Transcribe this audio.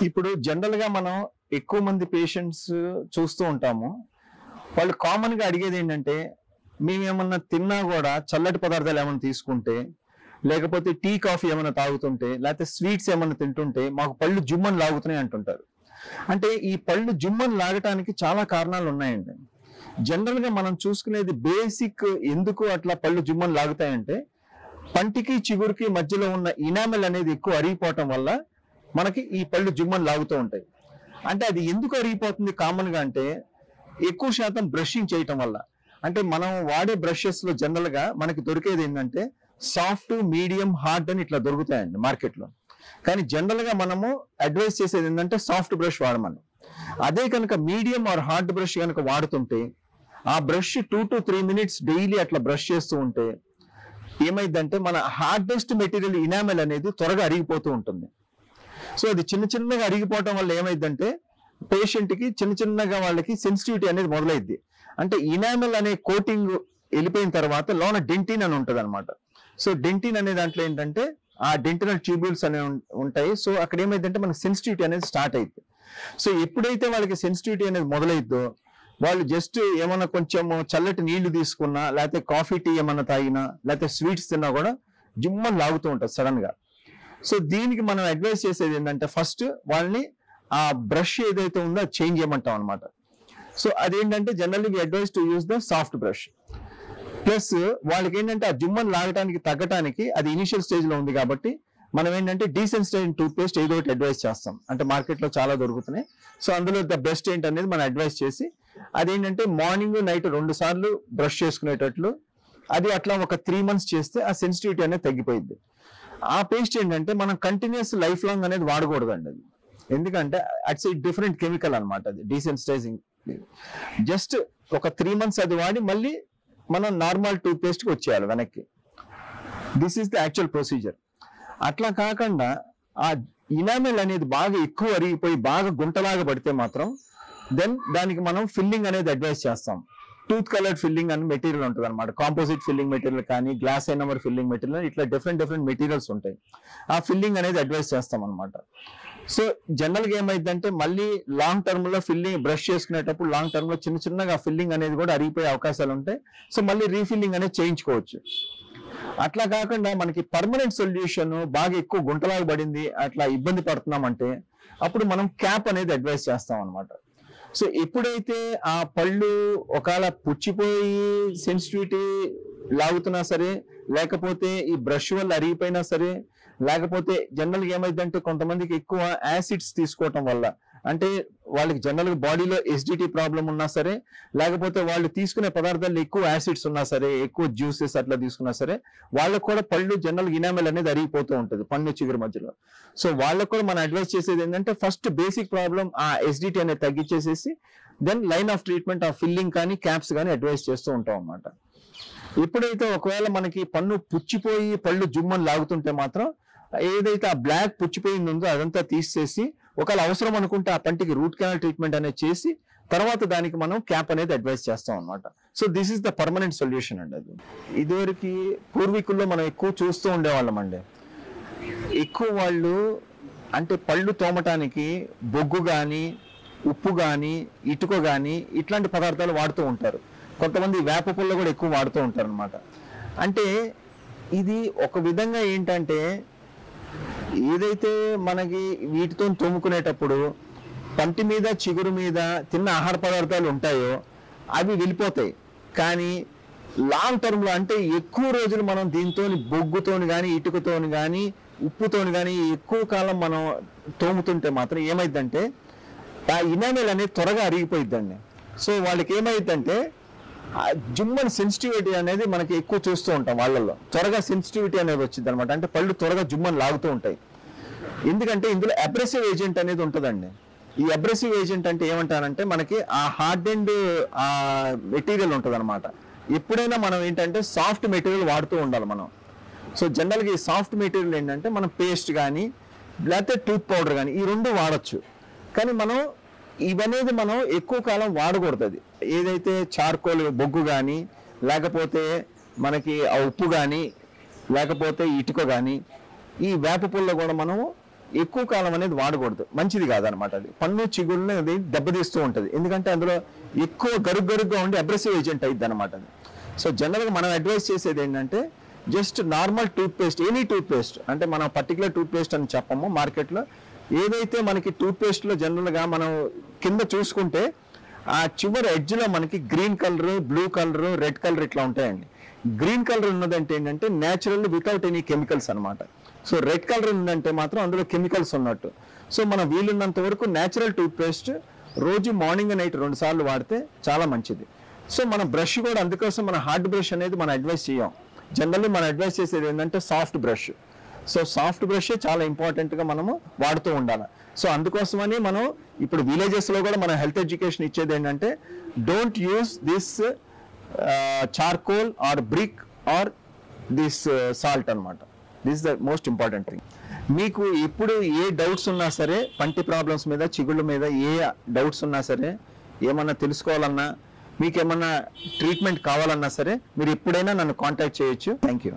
ఇప్పుడు జనరల్ గా మనం ఎక్కువ మంది పేషెంట్స్ చూస్తూ ఉంటాము. వాళ్ళు కామన్ గా అడిగేది ఏంటంటే, మేమేమన్నా తిన్నా కూడా చల్లటి పదార్థాలు ఏమైనా తీసుకుంటే, లేకపోతే టీ కాఫీ ఏమైనా తాగుతుంటే, లేకపోతే స్వీట్స్ ఏమైనా తింటుంటే మాకు పళ్ళు జుమ్మని లాగుతున్నాయి అంటుంటారు. అంటే ఈ పళ్ళు జుమ్మని లాగటానికి చాలా కారణాలు ఉన్నాయండి. జనరల్ గా మనం చూసుకునేది బేసిక్ ఎందుకు అట్లా పళ్ళు జుమ్మని లాగుతాయంటే, పంటికి చిగురుకి మధ్యలో ఉన్న ఇనామెల్ అనేది ఎక్కువ అరిగిపోవటం వల్ల మనకి ఈ పళ్ళు జుమ్మని లాగుతూ ఉంటాయి. అంటే అది ఎందుకు అరిగిపోతుంది కామన్ గా అంటే, ఎక్కువ శాతం బ్రషింగ్ చేయటం వల్ల. అంటే మనం వాడే బ్రషెస్ లో జనరల్ గా మనకి దొరికేది ఏంటంటే సాఫ్ట్, మీడియం, హార్డ్ అని ఇట్లా దొరుకుతాయండి మార్కెట్ లో. కానీ జనరల్ గా మనము అడ్వైస్ చేసేది ఏంటంటే సాఫ్ట్ బ్రష్ వాడమని. అదే కనుక మీడియం ఆర్ హార్డ్ బ్రష్ కనుక వాడుతుంటే, ఆ బ్రష్ 2 to 3 minutes డైలీ అట్లా బ్రష్ చేస్తూ ఉంటే ఏమైందంటే మన హార్డెస్ట్ మెటీరియల్ ఇనామెల్ అనేది త్వరగా అరిగిపోతూ ఉంటుంది. సో అది చిన్న చిన్నగా అరిగిపోవటం వల్ల ఏమైందంటే పేషెంట్ కి చిన్న చిన్నగా వాళ్ళకి సెన్సిటివిటీ అనేది మొదలైద్ది. అంటే ఇనామెల్ అనే కోటింగ్ వెళ్ళిపోయిన తర్వాత లోన డెంటిన్ అని ఉంటుంది అనమాట. సో డెంటిన్ అనే దాంట్లో ఏంటంటే ఆ డెంటినల్ ట్యూబ్యూల్స్ అనేవి ఉంటాయి. సో అక్కడ ఏమైందంటే మనకి సెన్సిటివిటీ అనేది స్టార్ట్ అయింది. సో ఎప్పుడైతే వాళ్ళకి సెన్సిటివిటీ అనేది మొదలైద్దో, వాళ్ళు జస్ట్ ఏమన్నా కొంచెం చల్లటి నీళ్లు తీసుకున్నా, లేకపోతే కాఫీ టీ ఏమన్నా తాగినా, లేకపోతే స్వీట్స్ తిన్నా కూడా జుమ్మని లాగుతూ ఉంటుంది సడన్ గా. సో దీనికి మనం అడ్వైస్ చేసేది ఏంటంటే, ఫస్ట్ వాళ్ళని ఆ బ్రష్ ఏదైతే ఉందో అది చేంజ్ చేయమంటాం అనమాట. సో అదేంటంటే generally we advise to use the soft brush. Plus వాళ్ళకి ఏంటంటే ఆ జుమ్మని లాగటానికి తగ్గటానికి అది ఇనిషియల్ స్టేజ్ లో ఉంది కాబట్టి మనం ఏంటంటే డీసెన్సిటైజింగ్ టూత్ పేస్ట్ ఏదో ఒకటి అడ్వైస్ చేస్తాం. అంటే మార్కెట్ లో చాలా దొరుకుతున్నాయి. సో అందులో ద బెస్ట్ ఏంటనేది మనం అడ్వైస్ చేసి, అదేంటంటే మార్నింగ్ నైట్ 2 సార్లు బ్రష్ చేసుకునేటట్లు, అది అట్లా ఒక 3 months చేస్తే ఆ సెన్సిటివిటీ అనేది తగ్గిపోయింది. ఆ పేస్ట్ ఏంటంటే మనం కంటిన్యూస్ లైఫ్ లాంగ్ అనేది వాడకూడదండి అది. ఎందుకంటే అట్స్ డిఫరెంట్ కెమికల్ అనమాట. అది డీసెన్సిటైజింగ్. జస్ట్ ఒక 3 months అది వాడి మళ్ళీ మనం నార్మల్ టూత్ పేస్ట్ కి వచ్చేయాలి వెనక్కి. This is the actual procedure. అట్లా కాకుండా ఆ ఇనామెల్ అనేది బాగా ఎక్కువ అరిగిపోయి బాగా గుంటలాగా పడితే మాత్రం దెన్ దానికి మనం ఫిల్లింగ్ అనేది అడ్వైస్ చేస్తాం. టూత్ కలర్డ్ ఫిల్లింగ్ అని మెటీరియల్ ఉంటుంది అనమాట. కాంపోజిట్ ఫిల్లింగ్ మెటీరియల్ కానీ, గ్లాస్ ఎనమర్ ఫిల్లింగ్ మెటీరియల్, ఇట్లా డిఫరెంట్ మెటీరియల్స్ ఉంటాయి. ఆ ఫిల్లింగ్ అనేది అడ్వైస్ చేస్తాం అనమాట. సో జనరల్ గా ఏమైందంటే మళ్ళీ లాంగ్ టర్మ్ లో ఫిల్లింగ్ బ్రష్ చేసుకునేటప్పుడు లాంగ్ టర్మ్ లో చిన్న చిన్నగా ఫిల్లింగ్ అనేది కూడా అరిగిపోయే అవకాశాలు ఉంటాయి. సో మళ్ళీ రీఫిల్లింగ్ అనేది చేయించుకోవచ్చు. అట్లా కాకుండా మనకి పర్మనెంట్ సొల్యూషన్ బాగా ఎక్కువ గుంటలాగా పడింది, అట్లా ఇబ్బంది పడుతున్నామంటే అప్పుడు మనం క్యాప్ అనేది అడ్వైస్ చేస్తాం అనమాట. సో ఎప్పుడైతే ఆ పళ్ళు ఒకవేళ పుచ్చిపోయి సెన్సిటివిటీ లాగుతున్నా సరే, లేకపోతే ఈ బ్రష్ వల్ల అరిగిపోయినా సరే, లేకపోతే జనరల్ గా ఏమైందంటే కొంతమందికి ఎక్కువ యాసిడ్స్ తీసుకోవటం వల్ల, అంటే వాళ్ళకి జనరల్ గా బాడీలో ఎసిడిటీ ప్రాబ్లం ఉన్నా సరే, లేకపోతే వాళ్ళు తీసుకునే పదార్థాల్లో ఎక్కువ యాసిడ్స్ ఉన్నా సరే, ఎక్కువ జ్యూసెస్ అట్లా తీసుకున్నా సరే, వాళ్ళకు కూడా పళ్ళు జనరల్ ఇనామెల్ అనేది అరిగిపోతూ ఉంటుంది పన్ను చిగురు మధ్యలో. సో వాళ్ళకు కూడా మనం అడ్వైస్ చేసేది ఏంటంటే ఫస్ట్ బేసిక్ ప్రాబ్లం ఆ ఎసిడిటీ అనేది తగ్గించేసేసి దెన్ లైన్ ఆఫ్ ట్రీట్మెంట్ ఆ ఫిల్లింగ్ కానీ క్యాప్స్ కానీ అడ్వైస్ చేస్తూ ఉంటాం అన్నమాట. ఎప్పుడైతే ఒకవేళ మనకి పన్ను పుచ్చిపోయి పళ్ళు జుమ్మని లాగుతుంటే మాత్రం ఏదైతే ఆ బ్లాక్ పుచ్చిపోయింది ఉందో అదంతా తీసేసి, ఒకవేళ అవసరం అనుకుంటే ఆ పంటికి రూట్ కెనాల్ ట్రీట్మెంట్ అనేది చేసి తర్వాత దానికి మనం క్యాప్ అనేది అడ్వైస్ చేస్తాం అనమాట. So this is the permanent solution అండి. అది ఇదివరకు పూర్వీకుల్లో మనం ఎక్కువ చూస్తూ ఉండేవాళ్ళం అండి. ఎక్కువ వాళ్ళు అంటే పళ్ళు తోమటానికి బొగ్గు కానీ, ఉప్పు కానీ, ఇటుక కానీ ఇట్లాంటి పదార్థాలు వాడుతూ ఉంటారు. కొంతమంది వేప పుల్ల కూడా ఎక్కువ వాడుతూ ఉంటారు అనమాట. అంటే ఇది ఒక విధంగా ఏంటంటే ఏదైతే మనకి వీటితో తోముకునేటప్పుడు పంటి మీద చిగురు మీద తిన్న ఆహార పదార్థాలు ఉంటాయో అవి వెళ్ళిపోతాయి. కానీ లాంగ్ టర్మ్ లో అంటే ఎక్కువ రోజులు మనం దీంతో బొగ్గుతోని కానీ, ఇటుకతోని కానీ, ఉప్పుతోని కానీ ఎక్కువ కాలం మనం తోముతుంటే మాత్రం ఏమైందంటే ఆ ఇనామెల్ అనేది త్వరగా అరిగిపోయిద్దండి. సో వాళ్ళకి ఏమైందంటే జుమ్మన్ సెన్సిటివిటీ అనేది మనకి ఎక్కువ చూస్తూ ఉంటాం. వాళ్ళల్లో త్వరగా సెన్సిటివిటీ అనేది వచ్చింది అనమాట. అంటే పళ్ళు త్వరగా జుమ్మని లాగుతూ ఉంటాయి. ఎందుకంటే ఇందులో అబ్రెసివ్ ఏజెంట్ అనేది ఉంటుందండి. ఈ అబ్రెసివ్ ఏజెంట్ అంటే ఏమంటారంటే మనకి ఆ హార్డ్ అండ్ ఆ మెటీరియల్ ఉంటుంది అనమాట. ఎప్పుడైనా మనం ఏంటంటే సాఫ్ట్ మెటీరియల్ వాడుతూ ఉండాలి మనం. సో జనరల్గా ఈ సాఫ్ట్ మెటీరియల్ ఏంటంటే మనం పేస్ట్ కానీ, లేకపోతే టూత్ పౌడర్ కానీ ఈ రెండు వాడచ్చు. కానీ మనం ఇవనేది మనం ఎక్కువ కాలం వాడకూడదు. అది ఏదైతే చార్కోల్ బొగ్గు కానీ, లేకపోతే మనకి ఆ ఉప్పు కానీ, లేకపోతే ఇటుక కానీ, ఈ వేప పుల్ల కూడా మనం ఎక్కువ కాలం అనేది వాడకూడదు, మంచిది కాదనమాట. అది పన్ను చిగుళ్ళని అది దెబ్బతీస్తూ ఉంటుంది, ఎందుకంటే అందులో ఎక్కువ గరుగ్గా ఉండి అబ్రెసివ్ ఏజెంట్ అయ్యిద్ది అనమాట అది. సో జనరల్గా మనం అడ్వైస్ చేసేది ఏంటంటే just normal toothpaste, any toothpaste, అంటే మనం పర్టికులర్ టూత్పేస్ట్ అని చెప్పము. మార్కెట్లో ఏదైతే మనకి టూత్పేస్ట్లో జనరల్గా మనం కింద చూసుకుంటే ఆ చివరి ఎడ్జ్లో మనకి green colour, blue colour, red colour ఇట్లా ఉంటాయండి. గ్రీన్ కలర్ ఉన్నదంటే ఏంటంటే న్యాచురల్ వితౌట్ ఎనీ కెమికల్స్ అనమాట. సో రెడ్ కలర్ ఉందంటే మాత్రం అందులో కెమికల్స్ ఉన్నట్టు. సో మనం వీలున్నంత వరకు న్యాచురల్ టూత్పేస్ట్ రోజు మార్నింగ్ నైట్ 2 సార్లు వాడితే చాలా మంచిది. సో మన బ్రష్ కూడా అందుకోసం మన హార్డ్ బ్రష్ అనేది మనం అడ్వైస్ చేయం. జనరల్లీ మనం అడ్వైస్ చేసేది ఏంటంటే soft brush. So soft brush చాలా ఇంపార్టెంట్గా మనము వాడుతూ ఉండాలి. సో అందుకోసమని మనం ఇప్పుడు విలేజెస్లో కూడా మనం హెల్త్ ఎడ్యుకేషన్ ఇచ్చేది ఏంటంటే don't use this charcoal or brick or this salt అనమాట. This is the most important thing. మీకు ఎప్పుడు ఏ డౌట్స్ ఉన్నా సరే, పంటి ప్రాబ్లమ్స్ మీద, చిగుళ్ళ మీద ఏ డౌట్స్ ఉన్నా సరే, ఏమన్నా తెలుసుకోవాలన్నా, మీకు ఏమన్నా ట్రీట్మెంట్ కావాలన్నా సరే, మీరు ఎప్పుడైనా నన్ను కాంటాక్ట్ చేయొచ్చు. Thank you.